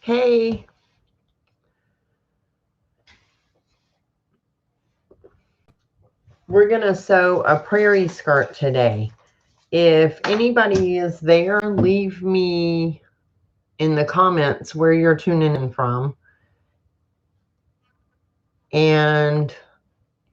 Hey, we're going to sew a prairie skirt today. If anybody is there, leave me in the comments where you're tuning in from. And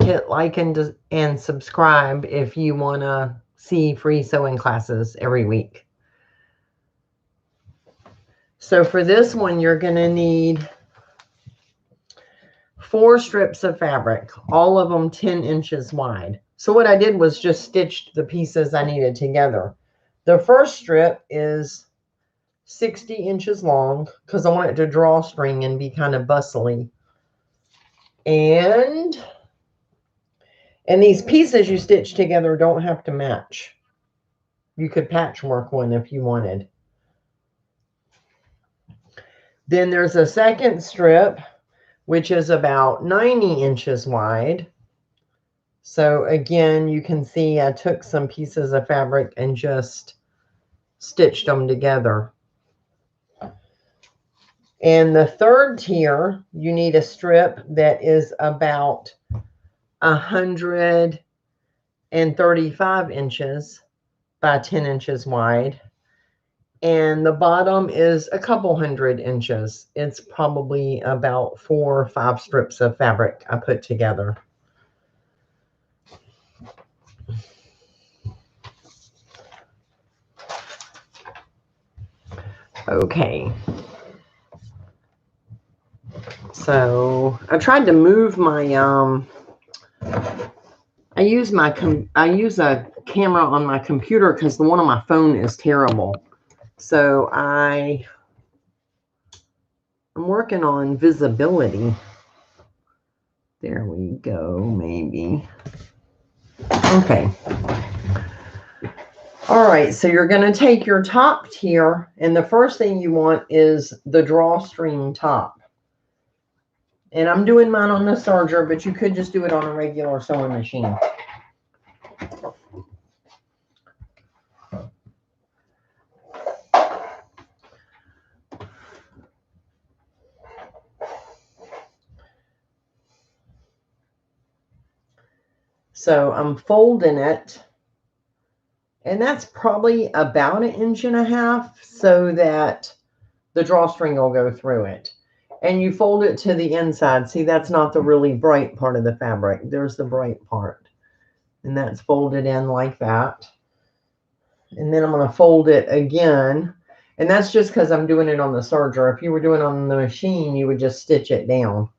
hit like and subscribe if you want to see free sewing classes every week. So for this one, you're going to need 4 strips of fabric, all of them 10 inches wide. So what I did was just stitched the pieces I needed together. The first strip is 60 inches long because I want it to drawstring and be kind of bustly. And these pieces you stitch together don't have to match. You could patchwork one if you wanted. Then there's a second strip, which is about 90 inches wide. So again, you can see I took some pieces of fabric and just stitched them together. And the third tier, you need a strip that is about 135 inches by 10 inches wide. And the bottom is a couple hundred inches. It's probably about 4 or 5 strips of fabric I put together. Okay. So I tried to move my I use a camera on my computer because the one on my phone is terrible. So I'm working on visibility. There we go, maybe. Okay. All right, so you're going to take your top tier, and the first thing you want is the drawstring top. And I'm doing mine on the serger, but you could just do it on a regular sewing machine. So I'm folding it, and that's probably about 1.5 inches so that the drawstring will go through it. And you fold it to the inside. See, that's not the really bright part of the fabric. There's the bright part. And that's folded in like that. And then I'm going to fold it again. And that's just because I'm doing it on the serger. If you were doing it on the machine, you would just stitch it down.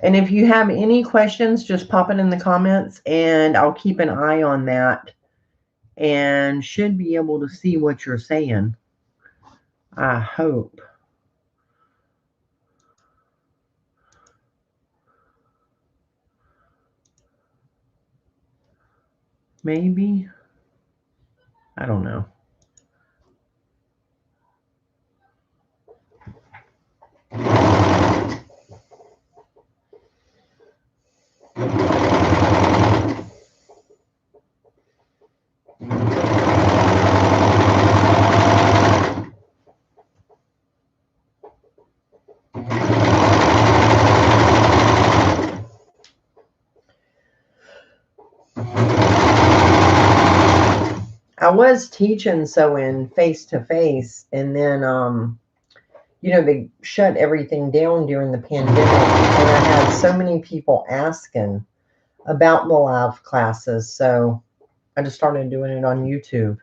And if you have any questions, just pop it in the comments and I'll keep an eye on that and should be able to see what you're saying. I hope. Maybe. I don't know. I was teaching sewing face-to-face, and then, you know, they shut everything down during the pandemic, and I had so many people asking about the live classes, so I just started doing it on YouTube.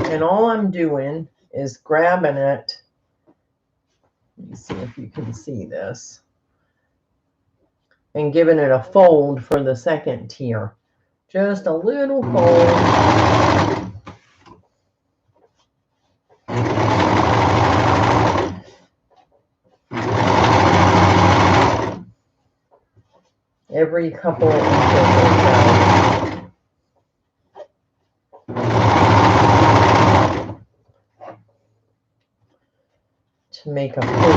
And all I'm doing is grabbing it. Let me see if you can see this. And giving it a fold for the second tier. Just a little fold. Every couple of inches or so. To make a pleat.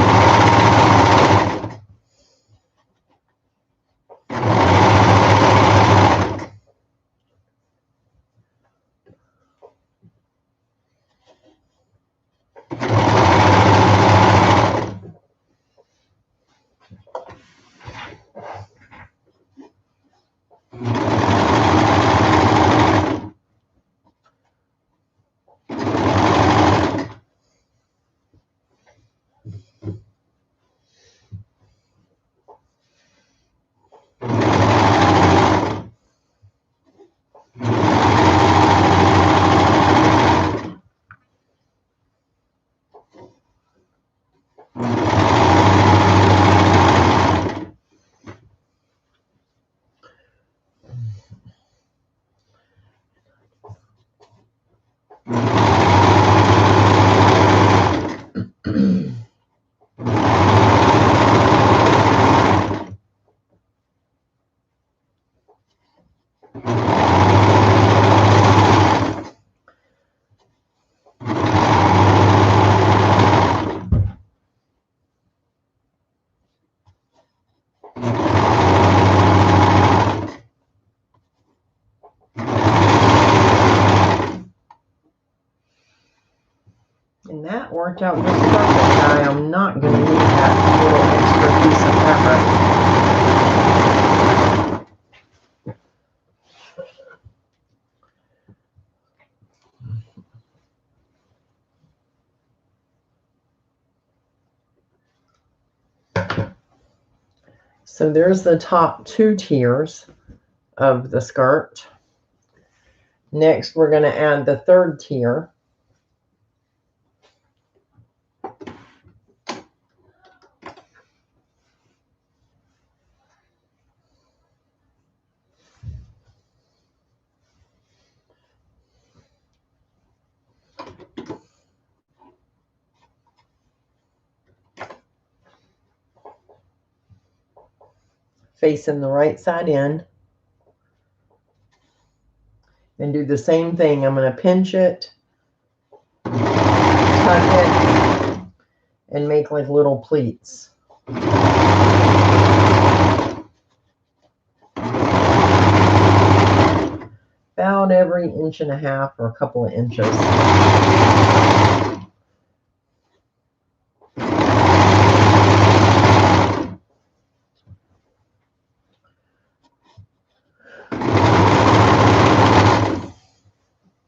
And that worked out just perfect. I am not going to need that little extra piece of fabric. So there's the top 2 tiers of the skirt. Next, we're going to add the 3rd tier. Facing the right side in. And do the same thing. I'm going to pinch it, tuck it, and make like little pleats. About every 1.5 inches or a couple of inches.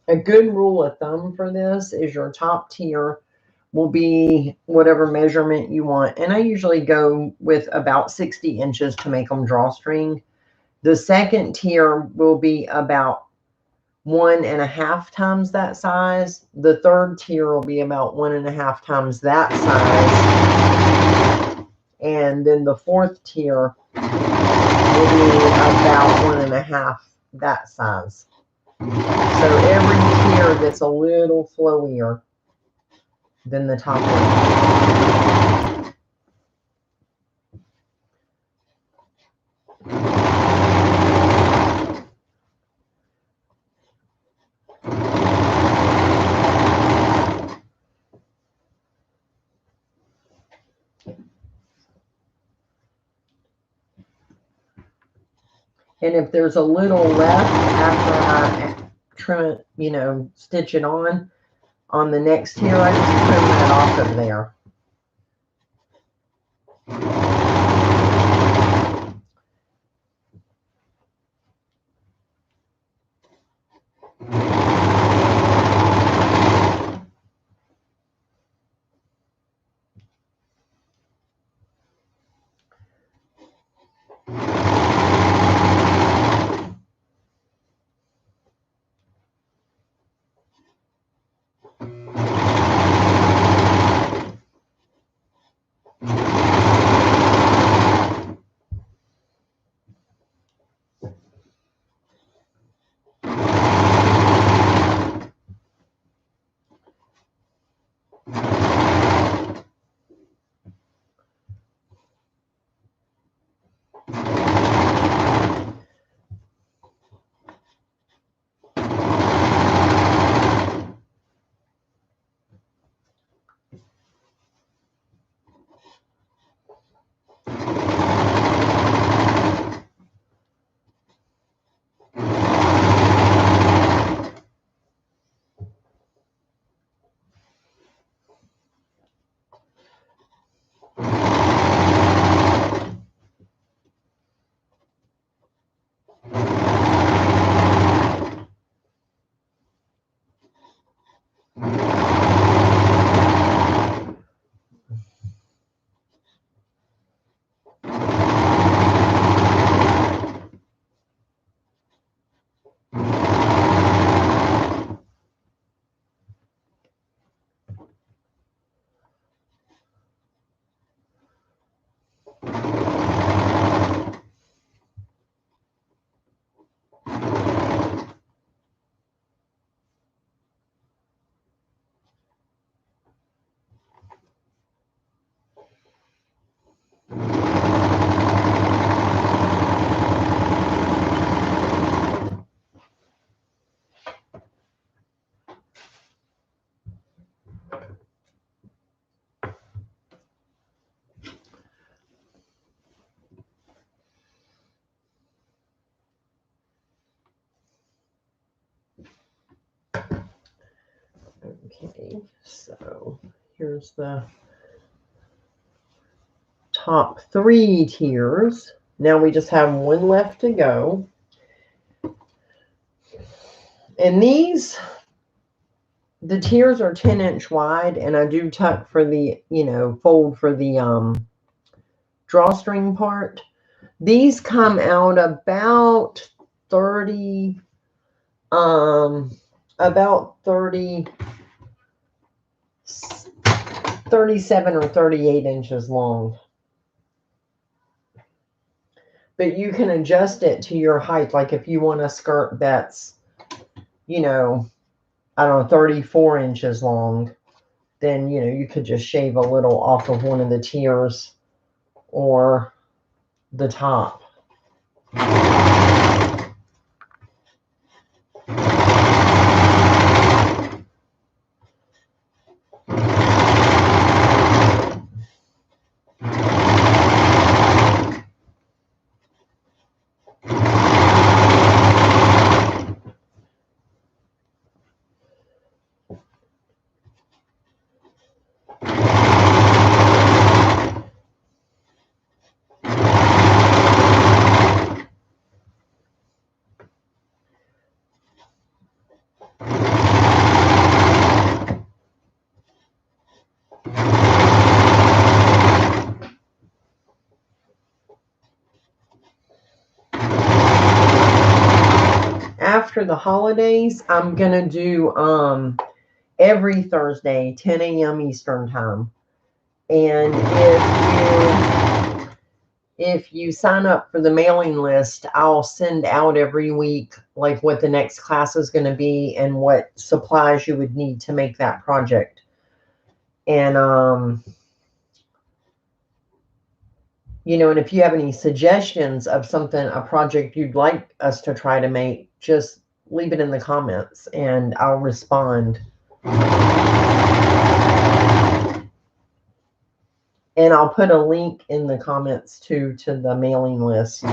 A good rule of thumb for this is your top tier will be whatever measurement you want. And I usually go with about 60 inches to make them drawstring. The second tier will be about 1.5 times that size. The third tier will be about 1.5 times that size. And then the fourth tier will be about 1.5 that size. So every tier gets a little flowier than the top one. And if there's a little left after I trim it, you know, stitch it on the next tier, I just trim that off of there. Okay, so here's the top 3 tiers. Now we just have one left to go. And these, the tiers are 10-inch wide, and I do tuck for the, you know, fold for the drawstring part. These come out about 30, about 30, 37 or 38 inches long. But you can adjust it to your height. Like if you want a skirt that's, you know, I don't know, 34 inches long, then, you know, you could just shave a little off of one of the tiers or the top. After the holidays, I'm gonna do every Thursday, 10 a.m. Eastern time. And if you sign up for the mailing list, I'll send out every week like what the next class is going to be and what supplies you would need to make that project. And you know, and if you have any suggestions of something, a project you'd like us to try to make, just leave it in the comments and I'll respond. And I'll put a link in the comments too to the mailing list.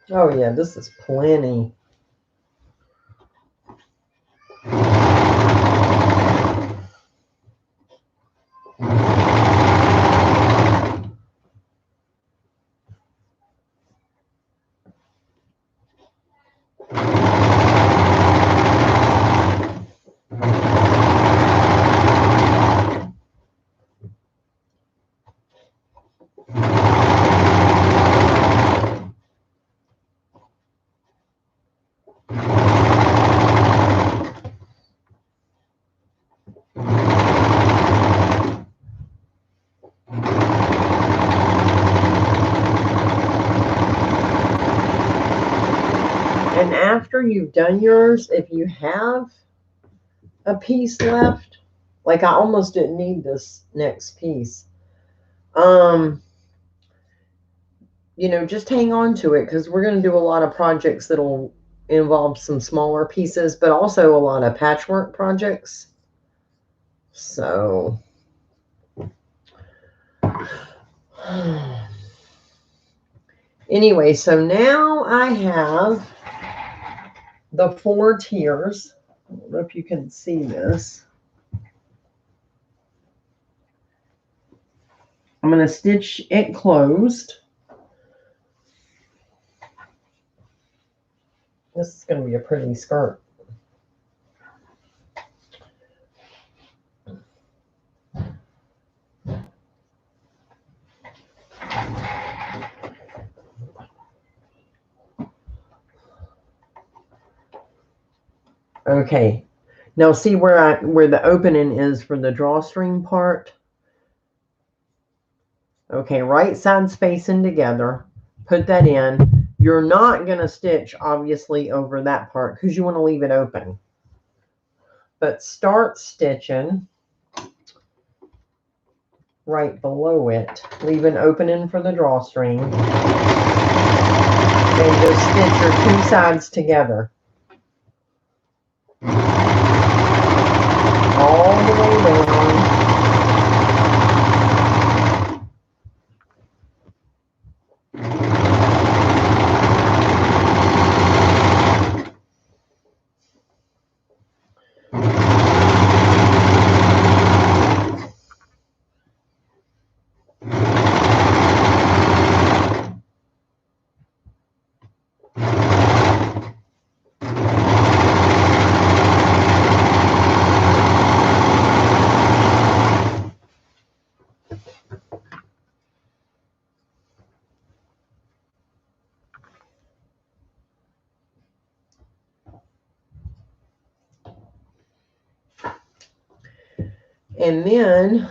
Oh yeah, this is plenty. And after you've done yours, if you have a piece left, like I almost didn't need this next piece, you know, just hang on to it, because we're going to do a lot of projects that'll involve some smaller pieces, but also a lot of patchwork projects. So anyway, so now I have the 4 tiers. I don't know if you can see this. I'm going to stitch it closed. This is going to be a pretty skirt. Okay, now see where the opening is for the drawstring part? Okay, right sides facing together. Put that in. You're not going to stitch, obviously, over that part because you want to leave it open. But start stitching right below it. Leave an opening for the drawstring. And just stitch your 2 sides together. All the way down. And then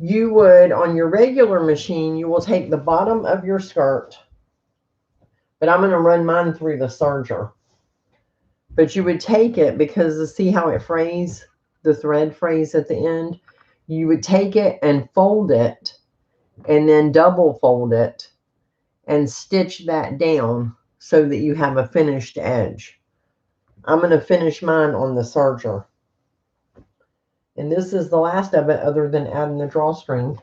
you would, on your regular machine, you will take the bottom of your skirt, but I'm going to run mine through the serger. But you would take it, because see how it frays, the thread frays at the end? You would take it and fold it, and then double fold it and stitch that down so that you have a finished edge. I'm going to finish mine on the serger. And this is the last of it, other than adding the drawstring.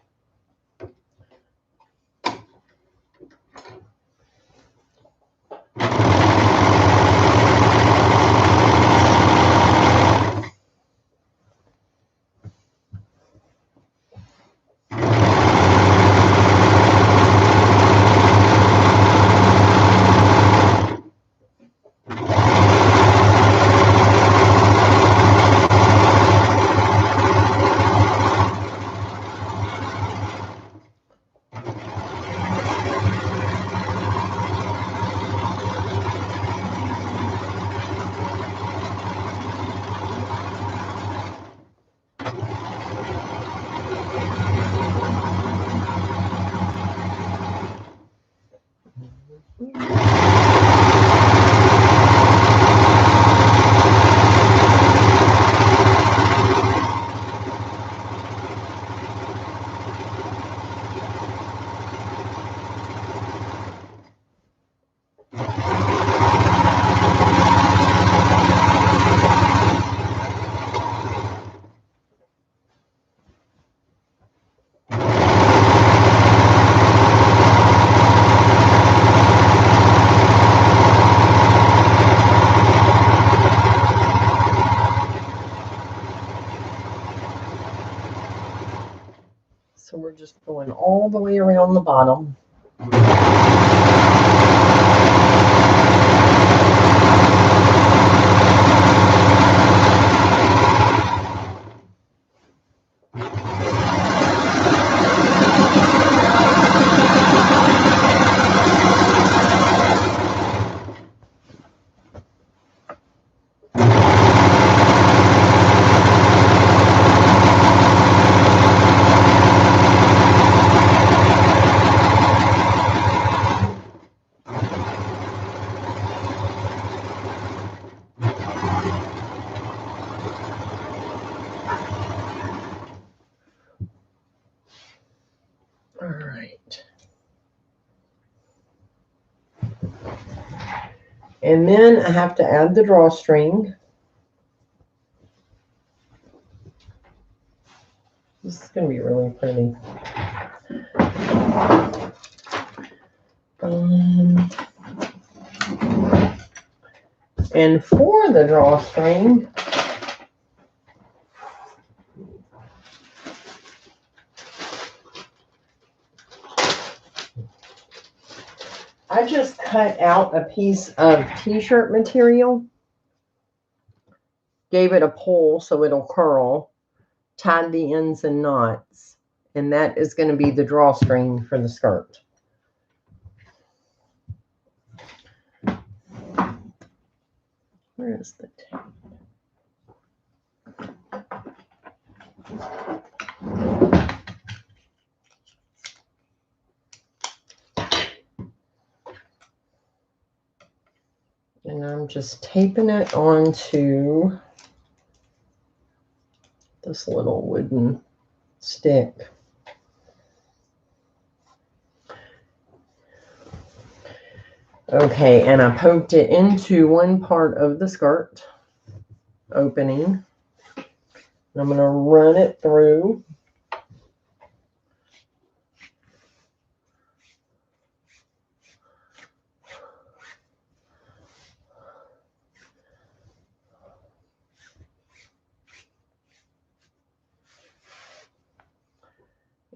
So we're just going all the way around the bottom. All right. And then I have to add the drawstring. This is going to be really pretty. And for the drawstring, I just cut out a piece of t-shirt material, gave it a pull so it'll curl, tied the ends in knots, and that is going to be the drawstring for the skirt. Where is the tape? And I'm just taping it onto this little wooden stick. Okay, and I poked it into one part of the skirt opening. And I'm going to run it through.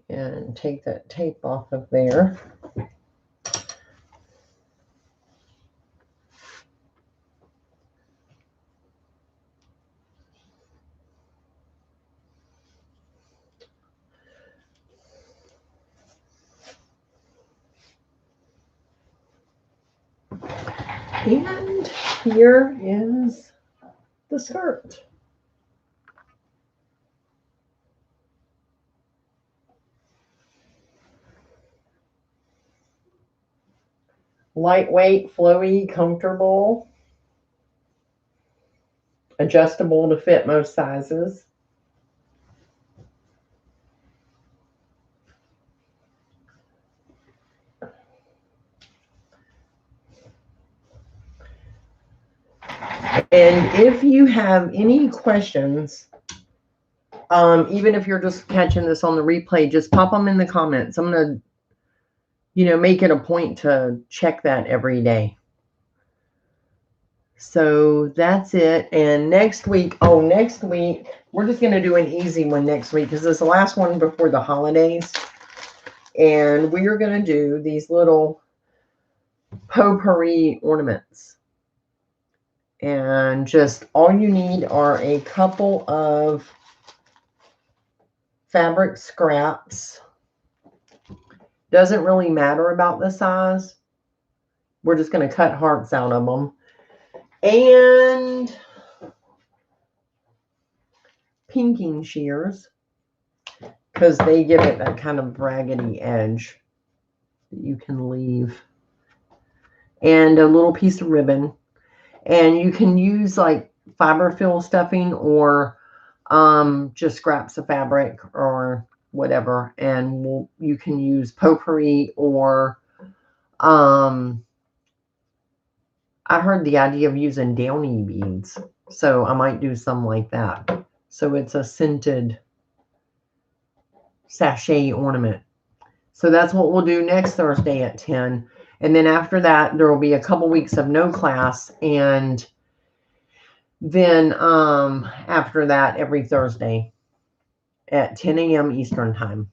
And take that tape off of there. And here is the skirt. Lightweight, flowy, comfortable, adjustable to fit most sizes. And if you have any questions, even if you're just catching this on the replay, just pop them in the comments. I'm going to, make it a point to check that every day. So that's it. And next week, we're just going to do an easy one next week because it's the last one before the holidays. And we are going to do these little potpourri ornaments. And just all you need are a couple of fabric scraps. Doesn't really matter about the size. We're just going to cut hearts out of them. And pinking shears, because they give it that kind of raggedy edge that you can leave. And a little piece of ribbon. And you can use like fiberfill stuffing or just scraps of fabric or whatever. And you can use potpourri or I heard the idea of using downy beads. So I might do some like that. So it's a scented sachet ornament. So that's what we'll do next Thursday at 10. And then after that, there will be a couple weeks of no class. And then after that, every Thursday at 10 a.m. Eastern time.